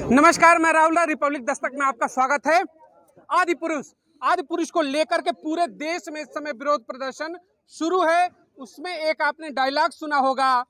नमस्कार, मैं राहुल, रिपब्लिक दस्तक में आपका स्वागत है। आदि पुरुष को लेकर के पूरे देश में इस समय विरोध प्रदर्शन शुरू है। उसमें एक आपने डायलॉग सुना होगा,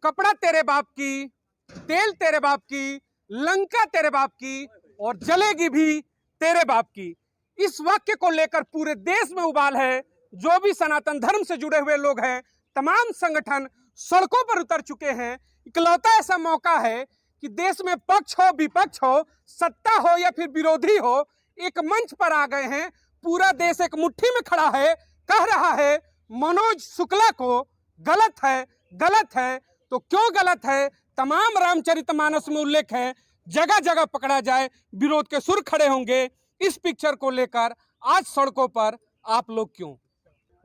कपड़ा तेरे बाप की, तेल तेरे बाप की, लंका तेरे बाप की और जलेगी भी तेरे बाप की। इस वाक्य को लेकर पूरे देश में उबाल है। जो भी सनातन धर्म से जुड़े हुए लोग हैं, तमाम संगठन सड़कों पर उतर चुके हैं। इकलौता ऐसा मौका है कि देश में पक्ष हो विपक्ष हो, सत्ता हो या फिर विरोधी हो, एक मंच पर आ गए हैं। पूरा देश एक मुट्ठी में खड़ा है, कह रहा है मनोज शुक्ला को गलत है, गलत है। तो क्यों गलत है? तमाम रामचरितमानस में उल्लेख है, जगह जगह पकड़ा जाए, विरोध के सुर खड़े होंगे। इस पिक्चर को लेकर आज सड़कों पर आप लोग क्यों?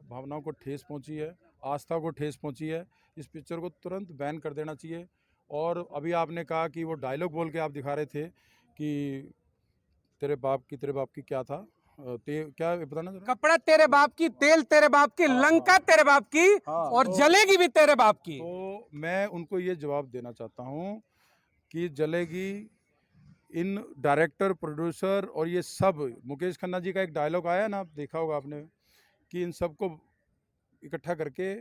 भावनाओं को ठेस पहुंची है, आस्था को ठेस पहुंची है। इस पिक्चर को तुरंत बैन कर देना चाहिए। और अभी आपने कहा कि वो डायलॉग बोल के आप दिखा रहे थे कि तेरे बाप की क्या था, क्या बताना जरा? कपड़ा तेरे बाप की, तेल तेरे बाप की, लंका तेरे बाप की और जलेगी भी तेरे बाप की। तो मैं उनको ये जवाब देना चाहता हूँ कि जलेगी, इन डायरेक्टर प्रोड्यूसर और ये सब, मुकेश खन्ना जी का एक डायलॉग आया ना, आप देखा होगा आपने, कि इन सबको इकट्ठा करके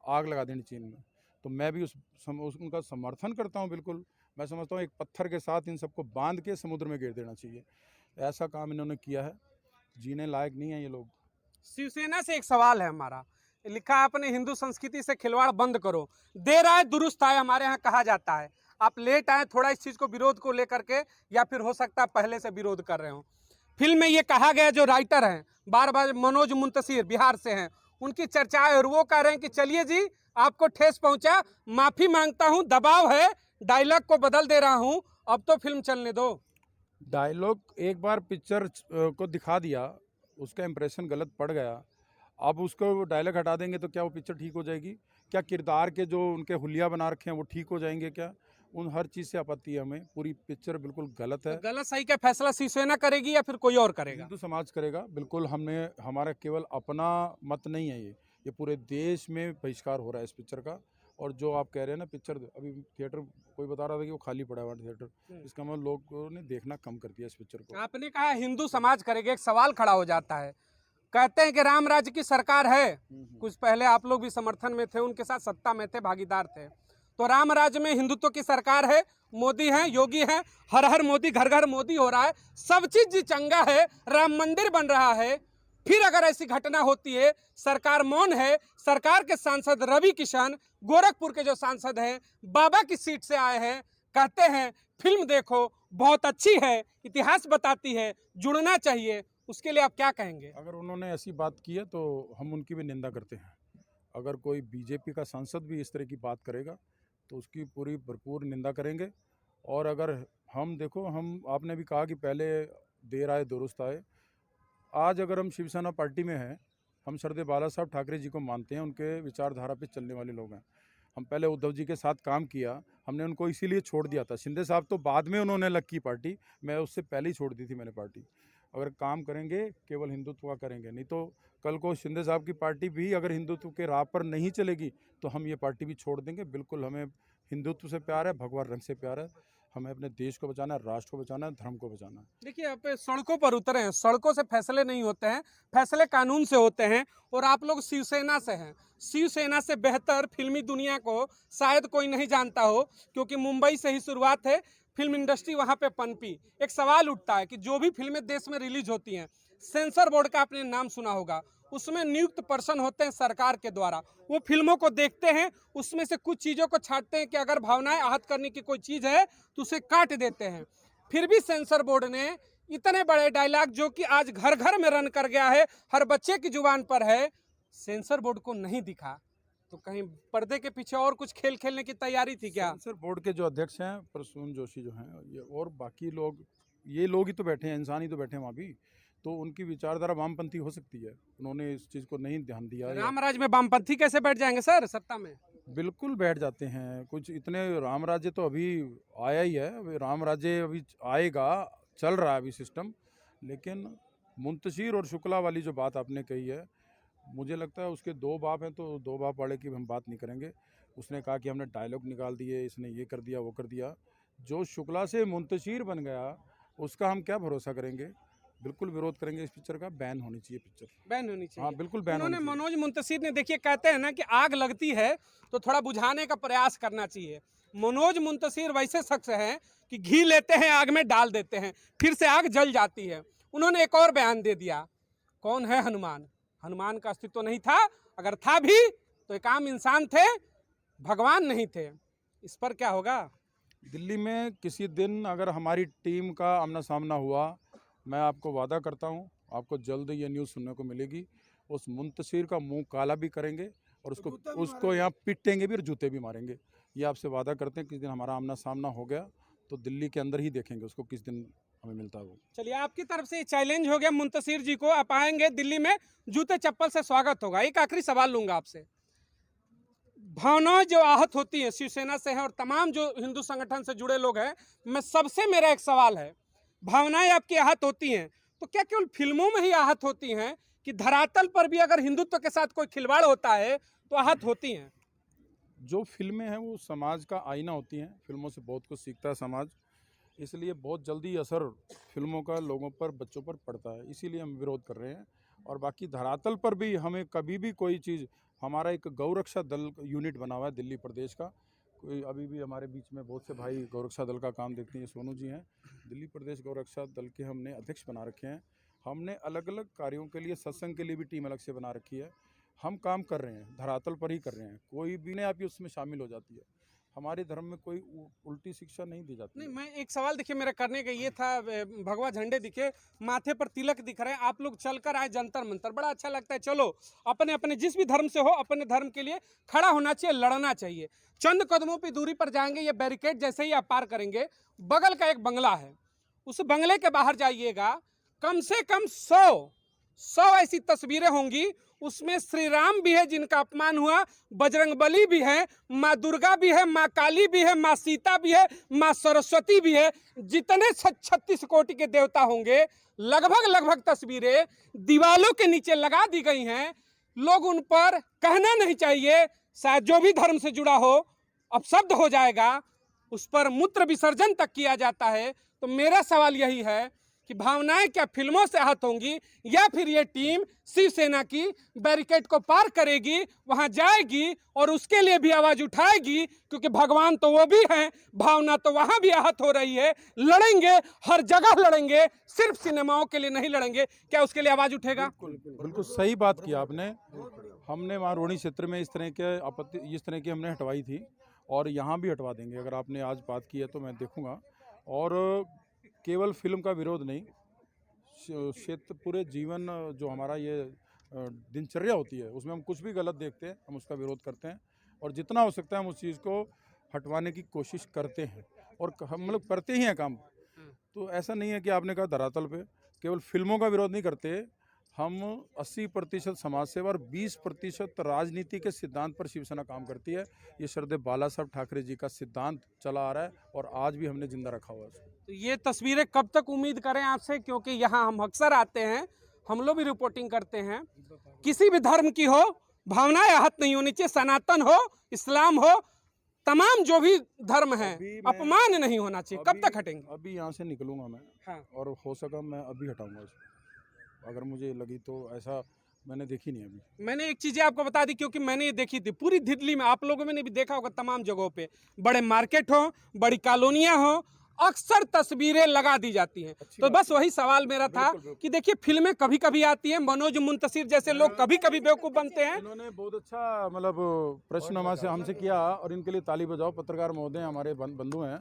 आग लगा देनी चाहिए इनमें। तो मैं भी उनका समर्थन करता हूं। बिल्कुल मैं समझता हूं एक पत्थर के साथ इन सबको बांध के समुद्र में गिर देना चाहिए। ऐसा काम इन्होंने किया है, जीने लायक नहीं है ये लोग। शिवसेना से एक सवाल है हमारा, लिखा है आपने, हिंदू संस्कृति से खिलवाड़ बंद करो। देर आए दुरुस्त आए हमारे यहाँ कहा जाता है। आप लेट आए थोड़ा इस चीज को विरोध को लेकर के, या फिर हो सकता है पहले से विरोध कर रहे हो। फिल्म में ये कहा गया, जो राइटर हैं बार बार मनोज मुंतशिर बिहार से हैं, उनकी चर्चा है और वो कह रहे हैं कि चलिए जी, आपको ठेस पहुंचा, माफी मांगता हूं, दबाव है, डायलॉग को बदल दे रहा हूं, अब तो फिल्म चलने दो। डायलॉग एक बार पिक्चर को दिखा दिया, उसका इम्प्रेशन गलत पड़ गया, अब उसको डायलॉग हटा देंगे तो क्या वो पिक्चर ठीक हो जाएगी? क्या किरदार के जो उनके हुलिया बना रखे हैं वो ठीक हो जाएंगे क्या? उन हर चीज़ से आपत्ति है हमें। पूरी पिक्चर बिल्कुल गलत है। तो गलत सही का फैसला शिवसेना करेगी या फिर कोई और करेगा? हिंदू समाज करेगा बिल्कुल। हमारा केवल अपना मत नहीं है, ये पूरे देश में बहिष्कार हो रहा है इस पिक्चर का। और जो आप कह रहे हैं ना, पिक्चर अभी थिएटर, कोई बता रहा था कि वो खाली पड़ा हुआ थिएटर, इसका मतलब लोगों ने देखना कम कर दिया इस पिक्चर को। आपने कहा हिंदू समाज करेगा, एक सवाल खड़ा हो जाता है। कहते हैं कि राम राज्य की सरकार है, कुछ पहले आप लोग भी समर्थन में थे, उनके साथ सत्ता में थे, भागीदार थे। तो राम राज्य में हिंदुत्व की सरकार है, मोदी है, योगी है, हर हर मोदी, घर घर मोदी हो रहा है, सब चीज जी चंगा है, राम मंदिर बन रहा है। फिर अगर ऐसी घटना होती है, सरकार मौन है, सरकार के सांसद रवि किशन गोरखपुर के जो सांसद हैं, बाबा की सीट से आए हैं, कहते हैं फिल्म देखो बहुत अच्छी है, इतिहास बताती है, जुड़ना चाहिए, उसके लिए आप क्या कहेंगे? अगर उन्होंने ऐसी बात की है तो हम उनकी भी निंदा करते हैं। अगर कोई बीजेपी का सांसद भी इस तरह की बात करेगा तो उसकी पूरी भरपूर निंदा करेंगे। और अगर हम देखो, हम आपने भी कहा कि पहले देर आए दुरुस्त आए। आज अगर हम शिवसेना पार्टी में हैं, हम सरदेव बाला साहब ठाकरे जी को मानते हैं, उनके विचारधारा पे चलने वाले लोग हैं। हम पहले उद्धव जी के साथ काम किया, हमने उनको इसीलिए छोड़ दिया था। शिंदे साहब तो बाद में उन्होंने अलग की पार्टी, मैं उससे पहले ही छोड़ दी थी मैंने पार्टी। अगर काम करेंगे केवल हिंदुत्व का करेंगे, नहीं तो कल को शिंदे साहब की पार्टी भी अगर हिंदुत्व के राह पर नहीं चलेगी तो हम ये पार्टी भी छोड़ देंगे। बिल्कुल हमें हिंदुत्व से प्यार है, भगवा रंग से प्यार है। हमें अपने देश को बचाना है, राष्ट्र को बचाना है, धर्म को बचाना है। देखिए, आप सड़कों पर उतरे हैं, सड़कों से फैसले नहीं होते हैं, फैसले कानून से होते हैं। और आप लोग शिवसेना से हैं, शिवसेना से बेहतर फिल्मी दुनिया को शायद कोई नहीं जानता हो, क्योंकि मुंबई से ही शुरुआत है, फिल्म इंडस्ट्री वहां पे पनपी। एक सवाल उठता है कि जो भी फिल्में देश में रिलीज होती हैं, सेंसर बोर्ड का आपने नाम सुना होगा, उसमें नियुक्त पर्सन होते हैं सरकार के द्वारा। वो फिल्मों को देखते हैं, उसमें से कुछ चीज़ों को छांटते हैं कि अगर भावनाएं आहत करने की कोई चीज़ है तो उसे काट देते हैं। फिर भी सेंसर बोर्ड ने इतने बड़े डायलॉग, जो कि आज घर घर में रन कर गया है, हर बच्चे की जुबान पर है, सेंसर बोर्ड को नहीं दिखा। तो कहीं पर्दे के पीछे और कुछ खेल खेलने की तैयारी थी क्या? सेंसर बोर्ड के जो अध्यक्ष हैं प्रसून जोशी जो हैं, ये और बाकी लोग, ये लोग ही तो बैठे हैं, इंसान ही तो बैठे हैं वहाँ भी। तो उनकी विचारधारा वामपंथी हो सकती है, उन्होंने इस चीज़ को नहीं ध्यान दिया। रामराज में वामपंथी कैसे बैठ जाएंगे सर सत्ता में? बिल्कुल बैठ जाते हैं। कुछ इतने, राम राज्य तो अभी आया ही है, अभी राम राज्य अभी आएगा, चल रहा है अभी सिस्टम। लेकिन मुंतशिर और शुक्ला वाली जो बात आपने कही है, मुझे लगता है उसके दो बाप हैं, तो दो बाप वाले की हम बात नहीं करेंगे। उसने कहा कि हमने डायलॉग निकाल दिए, इसने ये कर दिया वो कर दिया। जो शुक्ला से मुंतशिर बन गया उसका हम क्या भरोसा करेंगे। बिल्कुल विरोध करेंगे इस पिक्चर का, बैन होनी चाहिए पिक्चर। बैन होनी चाहिए। हाँ बिल्कुल बैन उन्होंने होनी चाहिए। मनोज मुंतशिर ने, देखिए कहते हैं ना कि आग लगती है तो थोड़ा बुझाने का प्रयास करना चाहिए। मनोज मुंतशिर वैसे शख्स हैं कि घी लेते हैं आग में डाल देते हैं, फिर से आग जल जाती है। उन्होंने एक और बयान दे दिया, कौन है हनुमान? हनुमान का अस्तित्व नहीं था, अगर था भी तो एक आम इंसान थे, भगवान नहीं थे। इस पर क्या होगा? दिल्ली में किसी दिन अगर हमारी टीम का आमना सामना हुआ, मैं आपको वादा करता हूँ आपको जल्द ये न्यूज़ सुनने को मिलेगी। उस मुंतशिर का मुंह काला भी करेंगे और उसको यहाँ पीटेंगे भी और जूते भी मारेंगे। ये आपसे वादा करते हैं, किस दिन हमारा आमना सामना हो गया तो दिल्ली के अंदर ही देखेंगे उसको, किस दिन हमें मिलता है वो। चलिए, आपकी तरफ से चैलेंज हो गया मुंतशिर जी को, आप आएंगे दिल्ली में, जूते चप्पल से स्वागत होगा। एक आखिरी सवाल लूंगा आपसे, भावनाएं जो आहत होती हैं शिवसेना से हैं और तमाम जो हिंदू संगठन से जुड़े लोग हैं, मैं सबसे मेरा एक सवाल है, भावनाएं आपकी आहत होती हैं तो क्या केवल फिल्मों में ही आहत होती हैं कि धरातल पर भी अगर हिंदुत्व के साथ कोई खिलवाड़ होता है तो आहत होती हैं? जो फिल्में हैं वो समाज का आईना होती हैं, फिल्मों से बहुत कुछ सीखता है समाज, इसलिए बहुत जल्दी असर फिल्मों का लोगों पर, बच्चों पर पड़ता है, इसीलिए हम विरोध कर रहे हैं। और बाकी धरातल पर भी हमें कभी भी कोई चीज़, हमारा एक गौरक्षा दल यूनिट बना हुआ है दिल्ली प्रदेश का, कोई अभी भी हमारे बीच में बहुत से भाई गौरक्षा दल का काम देखते हैं, सोनू जी हैं, दिल्ली प्रदेश गौरक्षा दल के हमने अध्यक्ष बना रखे हैं। हमने अलग अलग कार्यों के लिए, सत्संग के लिए भी टीम अलग से बना रखी है। हम काम कर रहे हैं, धरातल पर ही कर रहे हैं, कोई भी नहीं आप उसमें शामिल हो जाती है। हमारे धर्म में कोई उल्टी शिक्षा नहीं दी जाती। नहीं, मैं एक सवाल, देखिए मेरा करने का ये था, भगवा झंडे दिखे, माथे पर तिलक दिख रहे हैं, आप लोग चलकर आए जंतर मंतर, बड़ा अच्छा लगता है। चलो, अपने अपने जिस भी धर्म से हो अपने धर्म के लिए खड़ा होना चाहिए, लड़ना चाहिए। चंद कदमों की दूरी पर जाएंगे, ये बैरिकेड जैसे ही आप पार करेंगे, बगल का एक बंगला है, उस बंगले के बाहर जाइएगा, कम से कम 100 ऐसी तस्वीरें होंगी, उसमें श्री राम भी है जिनका अपमान हुआ, बजरंगबली भी है, माँ दुर्गा भी है, माँ काली भी है, माँ सीता भी है, माँ सरस्वती भी है, जितने 36 कोटि के देवता होंगे, लगभग तस्वीरें दीवालों के नीचे लगा दी गई हैं। लोग उन पर कहना नहीं चाहिए, शायद जो भी धर्म से जुड़ा हो अपशब्द हो जाएगा, उस पर मूत्र विसर्जन तक किया जाता है। तो मेरा सवाल यही है कि भावनाएं क्या फिल्मों से आहत होंगी, या फिर ये टीम शिवसेना की बैरिकेड को पार करेगी, वहां जाएगी और उसके लिए भी आवाज उठाएगी, क्योंकि भगवान तो वो भी हैं, भावना तो वहां भी आहत हो रही है। लड़ेंगे, हर जगह लड़ेंगे, सिर्फ सिनेमाओं के लिए नहीं लड़ेंगे। क्या उसके लिए आवाज उठेगा? बिल्कुल सही बात की आपने। हमने वहाँ रोहिणी क्षेत्र में इस तरह की हमने हटवाई थी और यहाँ भी हटवा देंगे। अगर आपने आज बात की है तो मैं देखूंगा। और केवल फिल्म का विरोध नहीं, क्षेत्र पूरे जीवन जो हमारा ये दिनचर्या होती है उसमें हम कुछ भी गलत देखते हैं हम उसका विरोध करते हैं, और जितना हो सकता है हम उस चीज़ को हटवाने की कोशिश करते हैं और हम लोग करते ही हैं काम। तो ऐसा नहीं है कि आपने कहा धरातल पे केवल फिल्मों का विरोध नहीं करते, हम 80% समाज सेवा और 20% राजनीति के सिद्धांत पर शिवसेना काम करती है। ये श्रद्धेय बाला साहब ठाकरे जी का सिद्धांत चला आ रहा है और आज भी हमने जिंदा रखा हुआ है उसको। तो ये तस्वीरें कब तक उम्मीद करें आपसे, क्योंकि यहाँ हम अक्सर आते हैं, हम लोग भी रिपोर्टिंग करते हैं, किसी भी धर्म की हो भावनाएं आहत नहीं होनी चाहिए, सनातन हो, इस्लाम हो, तमाम जो भी धर्म है, अपमान नहीं होना चाहिए। कब तक हटेंगे? अभी यहाँ से निकलूंगा मैं। हाँ। और हो सका मैं अभी हटाऊंगा इसको, अगर मुझे लगी तो। ऐसा मैंने देखी नहीं अभी। मैंने एक चीजें आपको बता दी, क्योंकि मैंने ये देखी थी पूरी दिल्ली में, आप लोगों ने भी देखा होगा, तमाम जगहों पे, बड़े मार्केट हो, बड़ी कॉलोनियां हो, अक्सर तस्वीरें लगा दी जाती हैं। तो बस वही सवाल मेरा था कि देखिए फिल्में कभी कभी आती हैं, मनोज मुंतशिर जैसे लोग कभी कभी बेवकूफ बनते हैं। इन्होंने बहुत अच्छा मतलब प्रश्न हमसे किया और इनके लिए ताली बजाओ। पत्रकार महोदय हमारे बंधु हैं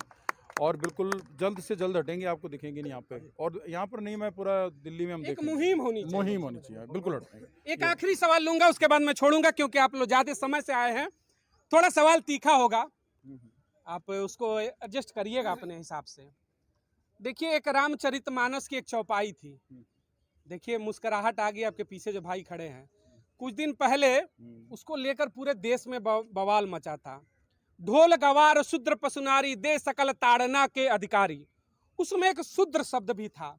और बिल्कुल जल्द से जल्द हटेंगे, आपको दिखेंगे नहीं यहाँ पे। और यहाँ पर नहीं, मैं पूरा दिल्ली में हम एक मुहिम होनी चाहिए, बिल्कुल हटेंगे। एक आखिरी सवाल लूंगा, उसके बाद मैं छोड़ूंगा, क्योंकि आप लोग ज्यादा समय से आए हैं, थोड़ा सवाल तीखा होगा, आप उसको एडजस्ट करिएगा अपने हिसाब से। देखिए, एक रामचरितमानस की एक चौपाई थी, देखिए मुस्कुराहट आ गई, आपके पीछे जो भाई खड़े हैं, कुछ दिन पहले उसको लेकर पूरे देश में बवाल मचा था। ढोल गवार शूद्र पशुनारी दे सकल ताड़ना के अधिकारी, उसमें एक शूद्र शब्द भी था,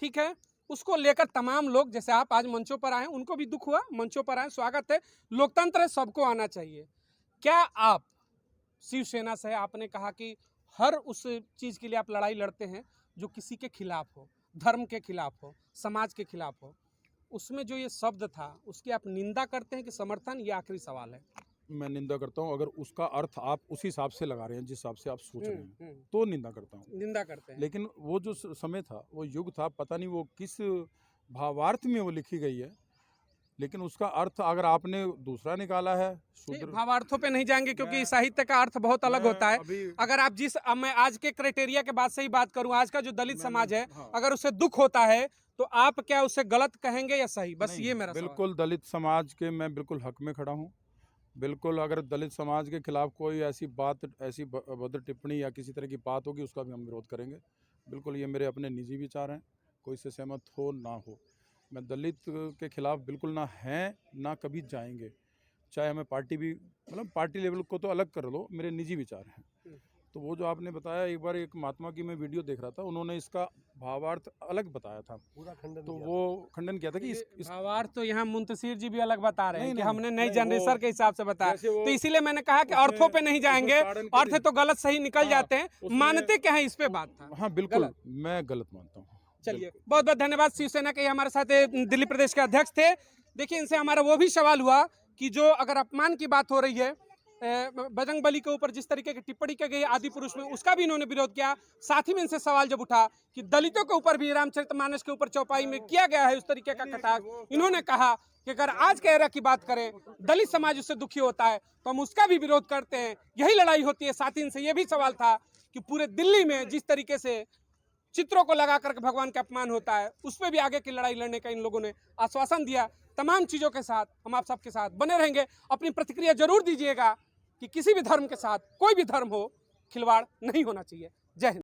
ठीक है। उसको लेकर तमाम लोग, जैसे आप आज मंचों पर आए, उनको भी दुख हुआ, मंचों पर आए, स्वागत है, लोकतंत्र है, सबको आना चाहिए। क्या आप शिवसेना से, आपने कहा कि हर उस चीज़ के लिए आप लड़ाई लड़ते हैं जो किसी के खिलाफ हो, धर्म के खिलाफ हो, समाज के खिलाफ हो। उसमें जो ये शब्द था उसकी आप निंदा करते हैं कि समर्थन, ये आखिरी सवाल है। मैं निंदा करता हूँ। अगर उसका अर्थ आप उसी हिसाब से लगा रहे हैं जिस हिसाब से आप सोच रहे हैं तो निंदा करता हूँ। निंदा करते हैं। लेकिन वो जो समय था, वो युग था, पता नहीं वो किस भावार्थ में वो लिखी गई है, लेकिन उसका अर्थ अगर आपने दूसरा निकाला है नहीं, भावार्थों पे नहीं जाएंगे क्योंकि साहित्य का अर्थ बहुत अलग होता है। अगर आप मैं आज के क्राइटेरिया के बाद से ही बात करूं, आज का जो दलित समाज है, अगर उसे दुख होता है तो आप क्या उसे गलत कहेंगे या सही? बस ये मेरा बिल्कुल दलित समाज के मैं बिल्कुल हक में खड़ा हूँ। बिल्कुल अगर दलित समाज के खिलाफ कोई ऐसी अभद्र टिप्पणी या किसी तरह की बात होगी उसका भी हम विरोध करेंगे। बिल्कुल ये मेरे अपने निजी विचार हैं, कोई इससे सहमत हो ना हो। मैं दलित के खिलाफ बिल्कुल ना हैं ना कभी जाएंगे, चाहे हमें पार्टी भी, मतलब पार्टी लेवल को तो अलग कर लो, मेरे निजी विचार हैं। तो वो जो आपने बताया, एक बार एक महात्मा की मैं वीडियो देख रहा था, उन्होंने इसका भावार्थ अलग बताया था, पूरा खंडन, तो वो खंडन किया था कि इस भावार्थ तो यहाँ मुंतशिर जी भी अलग बता रहे हैं कि हमने नई जनरेशन के हिसाब से बताया, तो इसीलिए मैंने कहा कि अर्थों पे नहीं जाएंगे, अर्थ तो गलत सही निकल जाते हैं, मानते क्या है, इस पे बात था। हाँ बिल्कुल मैं गलत मानता हूँ। चलिए, बहुत बहुत धन्यवाद। शिवसेना के हमारे साथ दिल्ली प्रदेश के अध्यक्ष थे। देखिए, इनसे हमारा वो भी सवाल हुआ कि जो अगर अपमान की बात हो रही है, बजरंग बली के ऊपर जिस तरीके की टिप्पणी की गई आदि पुरुष में, उसका भी इन्होंने विरोध किया। साथ ही में इनसे सवाल जब उठा कि दलितों के ऊपर भी रामचरितमानस के ऊपर चौपाई में किया गया है उस तरीके का कटाक्ष, इन्होंने कहा कि अगर आज के एरा की बात करें, दलित समाज उससे दुखी होता है तो हम उसका भी विरोध करते हैं, यही लड़ाई होती है। साथ ही इनसे यह भी सवाल था कि पूरे दिल्ली में जिस तरीके से चित्रों को लगा करके भगवान का अपमान होता है, उस पर भी आगे की लड़ाई लड़ने का इन लोगों ने आश्वासन दिया। तमाम चीज़ों के साथ हम आप सबके साथ बने रहेंगे। अपनी प्रतिक्रिया जरूर दीजिएगा कि किसी भी धर्म के साथ, कोई भी धर्म हो, खिलवाड़ नहीं होना चाहिए। जय हिंद।